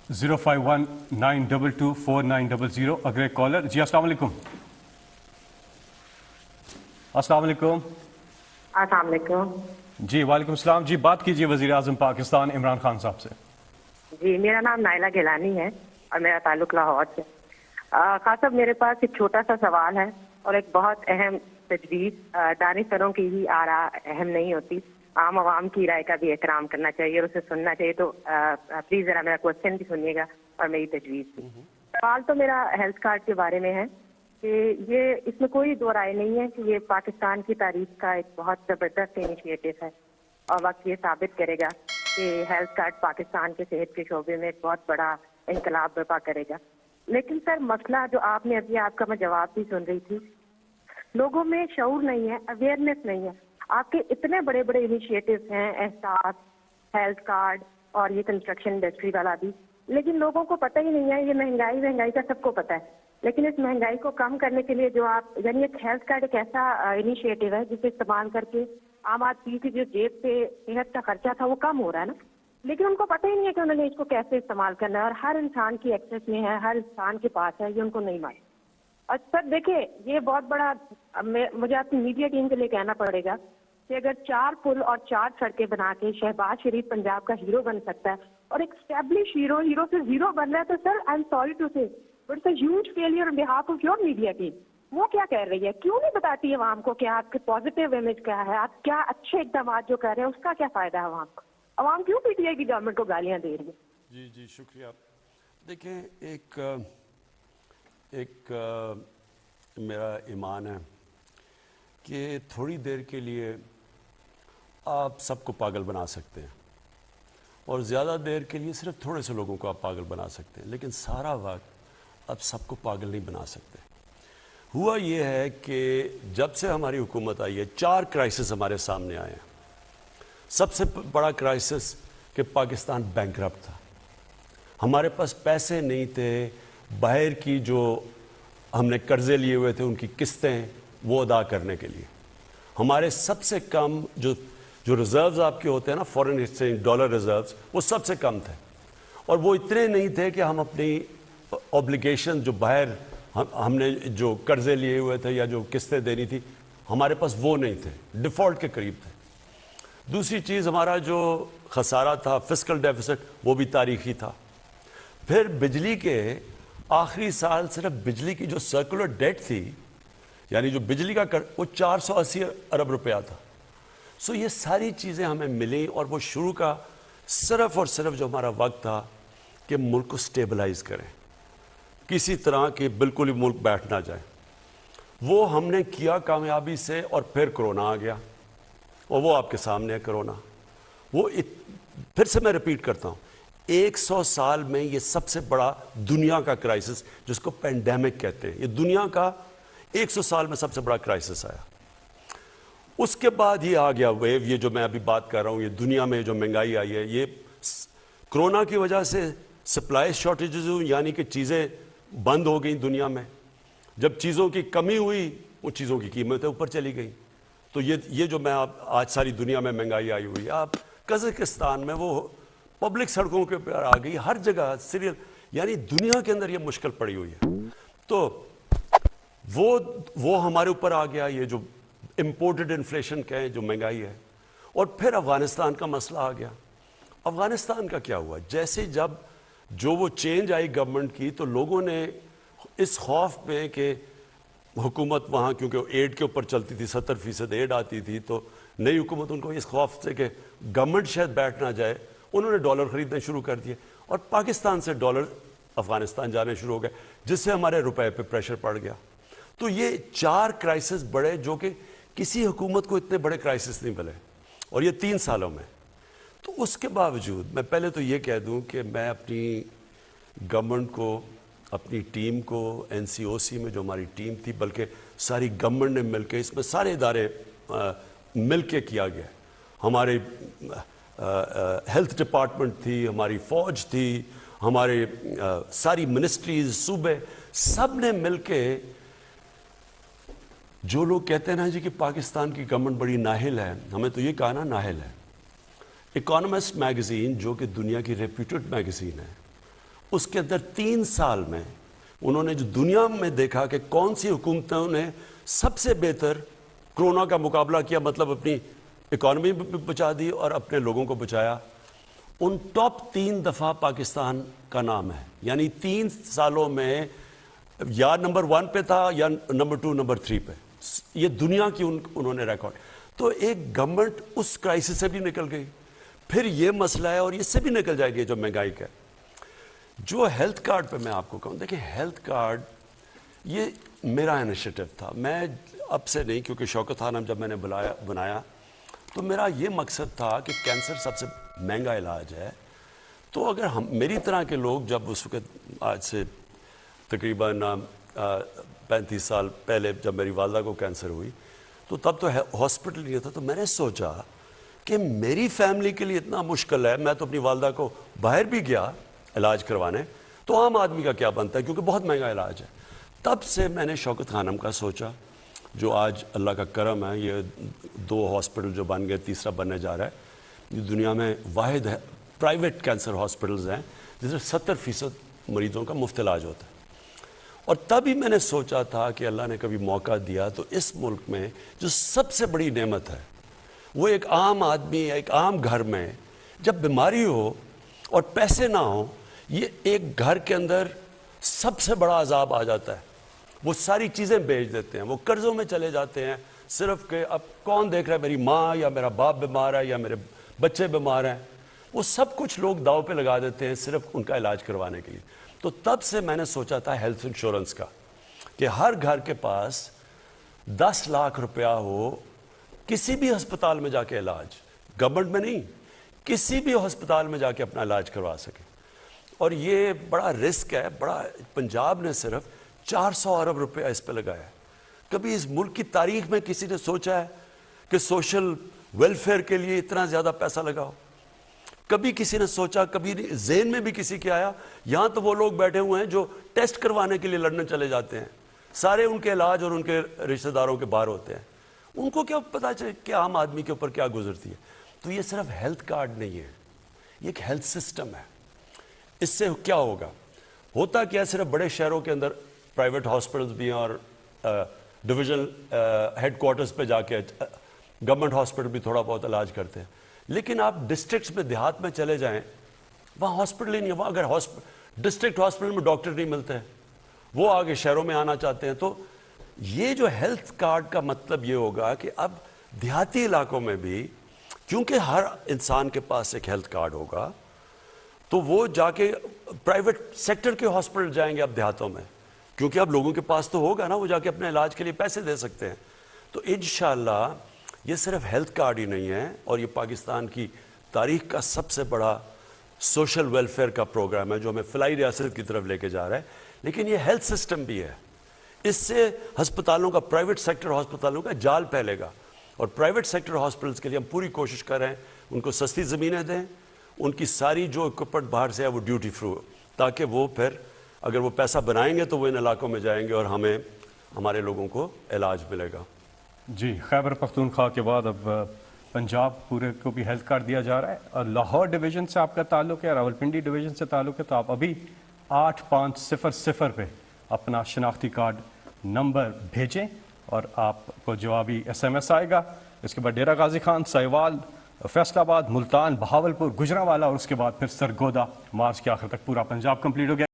051-922-4900. اگلے کالر جی السلام علیکم. السلام علیکم. السلام علیکم. جی وعلیکم السلام. جی بات کیجیے وزیر اعظم پاکستان عمران خان صاحب سے. جی میرا نام نائلہ گیلانی ہے اور میرا تعلق لاہور سے. خان صاحب میرے پاس ایک چھوٹا سا سوال ہے اور ایک بہت اہم تجویز. دانشوروں کی ہی آراء اہم نہیں ہوتی, عام عوام کی رائے کا بھی احترام کرنا چاہیے اور اسے سننا چاہیے. تو پلیز ذرا میرا کوشچن بھی سنیے گا اور میری تجویز بھی. سوال تو میرا ہیلتھ کارڈ کے بارے میں ہے کہ یہ اس میں کوئی دو رائے نہیں ہے کہ یہ پاکستان کی تاریخ کا ایک بہت زبردست انیشیٹو ہے اور وقت یہ ثابت کرے گا کہ ہیلتھ کارڈ پاکستان کے صحت کے شعبے میں ایک بہت بڑا انقلاب برپا کرے گا. لیکن سر مسئلہ جو آپ نے ابھی, آپ کا میں جواب بھی سن رہی تھی, لوگوں میں شعور نہیں ہے, اویئرنیس نہیں ہے. آپ کے اتنے بڑے بڑے انیشیٹوز ہیں, احساس, ہیلتھ کارڈ اور یہ کنسٹرکشن انڈسٹری والا بھی, لیکن لوگوں کو پتہ ہی نہیں ہے. یہ مہنگائی کا سب کو پتہ ہے, لیکن اس مہنگائی کو کم کرنے کے لیے جو آپ یعنی ایک ہیلتھ کارڈ ایک ایسا انیشیٹو ہے جسے استعمال کر کے عام آدمی کی جو جیب سے صحت کا خرچہ تھا وہ کم ہو رہا ہے نا, لیکن ان کو پتہ ہی نہیں ہے کہ انہوں نے اس کو کیسے استعمال کرنا ہے. اور ہر انسان کی ایکسیس میں ہے, ہر انسان کے پاس ہے, یہ ان کو نہیں معلوم. اور سر دیکھیں یہ بہت بڑا مجھے اپنی میڈیا ٹیم کے لیے کہنا پڑے گا کہ اگر 4 پل اور 4 سڑکیں بنا کے شہباز شریف پنجاب کا ہیرو بن سکتا ہے اور ایک اسٹیبلش ہیرو سے زیرو بن رہا ہے, تو sir I am sorry to say but it's a huge failure on behalf of your media team. وہ کیا کہہ رہی ہے, کیوں نہیں بتاتی ہے عوام کو کہ آپ کے پازیٹیو امیج کیا ہے, آپ کیا اچھے اقدامات جو کر رہے ہیں اس کا کیا فائدہ ہے عوام کو. عوام کیوں پی ٹی آئی کی گورنمنٹ کو گالیاں دے رہی ہے. جی شکریہ. دیکھیں ایک میرا ایمان ہے کہ تھوڑی دیر کے لیے آپ سب کو پاگل بنا سکتے ہیں اور زیادہ دیر کے لیے صرف تھوڑے سے لوگوں کو آپ پاگل بنا سکتے ہیں, لیکن سارا وقت آپ سب کو پاگل نہیں بنا سکتے. ہوا یہ ہے کہ جب سے ہماری حکومت آئی ہے 4 کرائسس ہمارے سامنے آئے ہیں. سب سے بڑا کرائسس کہ پاکستان بینکرپٹ تھا, ہمارے پاس پیسے نہیں تھے, باہر کی جو ہم نے قرضے لیے ہوئے تھے ان کی قسطیں وہ ادا کرنے کے لیے. ہمارے سب سے کم جو ریزروز آپ کے ہوتے ہیں نا, فورن ایکسچینج ڈالر ریزروز, وہ سب سے کم تھے. اور وہ اتنے نہیں تھے کہ ہم اپنی اوبلیگیشن جو باہر ہم نے جو قرضے لیے ہوئے تھے یا جو قسطیں دینی تھی ہمارے پاس وہ نہیں تھے, ڈیفالٹ کے قریب تھے. دوسری چیز ہمارا جو خسارہ تھا فسکل ڈیفیسٹ وہ بھی تاریخی تھا. پھر بجلی کے آخری سال صرف بجلی کی جو سرکولر ڈیٹ تھی یعنی جو بجلی کا وہ 480 ارب روپیہ تھا. سو یہ ساری چیزیں ہمیں ملیں اور وہ شروع کا صرف اور صرف جو ہمارا وقت تھا کہ ملک کو سٹیبلائز کریں, کسی طرح کہ بالکل ہی ملک بیٹھ نہ جائے, وہ ہم نے کیا کامیابی سے. اور پھر کرونا آ گیا اور وہ آپ کے سامنے ہے کرونا. وہ پھر سے میں ریپیٹ کرتا ہوں, 100 سال میں یہ سب سے بڑا دنیا کا کرائسس جس کو پینڈیمک کہتے ہیں, یہ دنیا کا 100 سال میں سب سے بڑا کرائسس آیا. اس کے بعد یہ آ گیا ویو, یہ جو میں ابھی بات کر رہا ہوں, یہ دنیا میں جو مہنگائی آئی ہے یہ کرونا کی وجہ سے سپلائی شارٹیجز ہوئی, یعنی کہ چیزیں بند ہو گئیں دنیا میں. جب چیزوں کی کمی ہوئی وہ چیزوں کی قیمتیں اوپر چلی گئیں. تو یہ جو میں آج ساری دنیا میں مہنگائی آئی ہوئی ہے, آپ قزاقستان میں وہ پبلک سڑکوں کے اوپر آ گئی, ہر جگہ سیریل, یعنی دنیا کے اندر یہ مشکل پڑی ہوئی ہے. تو وہ ہمارے اوپر آ گیا, یہ جو امپورٹڈ انفلیشن کہیں جو مہنگائی ہے. اور پھر افغانستان کا مسئلہ آ گیا. افغانستان کا کیا ہوا, جیسے جب جو وہ چینج آئی گورنمنٹ کی تو لوگوں نے اس خوف میں کہ حکومت وہاں کیونکہ ایڈ کے اوپر چلتی تھی, 70% ایڈ آتی تھی, تو نئی حکومت ان کو اس خوف سے کہ گورنمنٹ شاید بیٹھ نہ جائے, انہوں نے ڈالر خریدنے شروع کر دیے اور پاکستان سے ڈالر افغانستان جانے شروع ہو گئے, جس سے ہمارے روپے پہ پریشر پڑ گیا. تو یہ 4 کرائسس بڑے جو کہ کسی حکومت کو اتنے بڑے کرائسس نہیں ملے, اور یہ 3 سالوں میں. تو اس کے باوجود میں پہلے تو یہ کہہ دوں کہ میں اپنی گورنمنٹ کو, اپنی ٹیم کو, این سی او سی میں جو ہماری ٹیم تھی, بلکہ ساری گورنمنٹ نے مل کے, اس میں سارے ادارے مل کے کیا گیا. ہمارے ہیلتھ ڈپارٹمنٹ تھی, ہماری فوج تھی, ہمارے ساری منسٹریز, صوبے, سب نے مل کے, جو لوگ کہتے ہیں نا جی کہ پاکستان کی گورنمنٹ بڑی نااہل ہے, ہمیں تو یہ کہا نا نااہل ہے. اکانومسٹ میگزین جو کہ دنیا کی ریپیوٹڈ میگزین ہے, اس کے اندر 3 سال میں انہوں نے جو دنیا میں دیکھا کہ کون سی حکومتوں نے سب سے بہتر کرونا کا مقابلہ کیا، مطلب اپنی اکانومی بھی بچا دی اور اپنے لوگوں کو بچایا، ان ٹاپ 3 دفعہ پاکستان کا نام ہے. یعنی 3 سالوں میں یا نمبر 1 پہ تھا یا نمبر 2 نمبر 3 پہ. یہ دنیا کی انہوں نے ریکارڈ. تو ایک گورنمنٹ اس کرائسس سے بھی نکل گئی. پھر یہ مسئلہ ہے اور اس سے بھی نکل جائے گی جو مہنگائی کا. جو ہیلتھ کارڈ پہ میں آپ کو کہوں، دیکھیں ہیلتھ کارڈ یہ میرا انیشیٹو تھا. میں اب سے نہیں، کیونکہ شوکت خانم جب میں نے بنایا تو میرا یہ مقصد تھا کہ کینسر سب سے مہنگا علاج ہے. تو اگر میری طرح کے لوگ جب اس وقت آج سے تقریباً 35 سال پہلے جب میری والدہ کو کینسر ہوئی تو تب تو ہاسپٹل نہیں تھا، تو میں نے سوچا کہ میری فیملی کے لیے اتنا مشکل ہے. میں تو اپنی والدہ کو باہر بھی گیا علاج کروانے، تو عام آدمی کا کیا بنتا ہے، کیونکہ بہت مہنگا علاج ہے. تب سے میں نے شوکت خانم کا سوچا، جو آج اللہ کا کرم ہے، یہ 2 ہاسپٹل جو بن گئے، تیسرا بننے جا رہا ہے. یہ دنیا میں واحد ہے پرائیویٹ کینسر ہاسپٹلز ہیں جس میں 70% مریضوں کا مفت علاج ہوتا ہے. اور تبھی میں نے سوچا تھا کہ اللہ نے کبھی موقع دیا تو اس ملک میں جو سب سے بڑی نعمت ہے وہ ایک عام آدمی، ایک عام گھر میں جب بیماری ہو اور پیسے نہ ہوں، یہ ایک گھر کے اندر سب سے بڑا عذاب آ جاتا ہے. وہ ساری چیزیں بیچ دیتے ہیں، وہ قرضوں میں چلے جاتے ہیں، صرف کہ اب کون دیکھ رہا ہے، میری ماں یا میرا باپ بیمار ہے یا میرے بچے بیمار ہیں. وہ سب کچھ لوگ داؤ پہ لگا دیتے ہیں صرف ان کا علاج کروانے کے لیے. تو تب سے میں نے سوچا تھا ہیلتھ انشورنس کا، کہ ہر گھر کے پاس 10 لاکھ روپیہ ہو، کسی بھی ہسپتال میں جا کے علاج، گورنمنٹ میں نہیں، کسی بھی ہسپتال میں جا کے اپنا علاج کروا سکے. اور یہ بڑا رسک ہے. بڑا پنجاب نے صرف 400 ارب روپیہ اس پہ لگایا ہے. کبھی اس ملک کی تاریخ میں کسی نے سوچا ہے کہ سوشل ویلفیئر کے لیے اتنا زیادہ پیسہ لگاؤ؟ کبھی کسی نے سوچا؟ کبھی ذہن میں بھی کسی کے آیا؟ یہاں تو وہ لوگ بیٹھے ہوئے ہیں جو ٹیسٹ کروانے کے لیے لندن چلے جاتے ہیں، سارے ان کے علاج اور ان کے رشتہ داروں کے باہر ہوتے ہیں. ان کو کیا پتا چلے کہ عام آدمی کے اوپر کیا گزرتی ہے؟ تو یہ صرف ہیلتھ کارڈ نہیں ہے، یہ ایک ہیلتھ سسٹم ہے. اس سے کیا ہوگا؟ ہوتا کیا، صرف بڑے شہروں کے اندر پرائیویٹ ہاسپٹلز بھی ہیں اور ڈویژن ہیڈ کوارٹرز پہ جا کے گورنمنٹ ہاسپٹل بھی تھوڑا بہت علاج کرتے ہیں. لیکن آپ ڈسٹرکٹس میں، دیہات میں چلے جائیں، وہاں ہاسپٹل ہی نہیں ہے. وہاں اگر ڈسٹرکٹ ہاسپٹل میں ڈاکٹر نہیں ملتے ہیں، وہ آگے شہروں میں آنا چاہتے ہیں. تو یہ جو ہیلتھ کارڈ کا مطلب یہ ہوگا کہ اب دیہاتی علاقوں میں بھی، کیونکہ ہر انسان کے پاس ایک ہیلتھ کارڈ ہوگا، تو وہ جا کے پرائیویٹ سیکٹر کے ہاسپٹل جائیں گے اب دیہاتوں میں، کیونکہ اب لوگوں کے پاس تو ہوگا نا، وہ جا کے اپنے علاج کے لیے پیسے دے سکتے ہیں. تو انشاءاللہ یہ صرف ہیلتھ کارڈ ہی نہیں ہے، اور یہ پاکستان کی تاریخ کا سب سے بڑا سوشل ویلفیئر کا پروگرام ہے جو ہمیں فلاحی ریاست کی طرف لے کے جا رہا ہے. لیکن یہ ہیلتھ سسٹم بھی ہے. اس سے ہسپتالوں کا، پرائیویٹ سیکٹر ہسپتالوں کا جال پھیلے گا. اور پرائیویٹ سیکٹر ہاسپٹلس کے لیے ہم پوری کوشش کر رہے ہیں ان کو سستی زمینیں دیں، ان کی ساری جو اکوپمنٹ باہر سے ہے وہ ڈیوٹی فری ہو، تاکہ وہ پھر اگر وہ پیسہ بنائیں گے تو وہ ان علاقوں میں جائیں گے اور ہمیں، ہمارے لوگوں کو علاج ملے گا. جی، خیبر پختونخوا کے بعد اب پنجاب پورے کو بھی ہیلتھ کارڈ دیا جا رہا ہے. اور لاہور ڈویژن سے آپ کا تعلق ہے، راولپنڈی ڈویژن سے تعلق ہے، تو آپ ابھی 8500 پہ اپنا شناختی کارڈ نمبر بھیجیں اور آپ کو جوابی SMS آئے گا. اس کے بعد ڈیرہ غازی خان، سہیوال، فیصل آباد، ملتان، بہاولپور، گجرانوالہ اور اس کے بعد پھر سرگودا. مارچ کے آخر تک پورا پنجاب کمپلیٹ ہو گیا.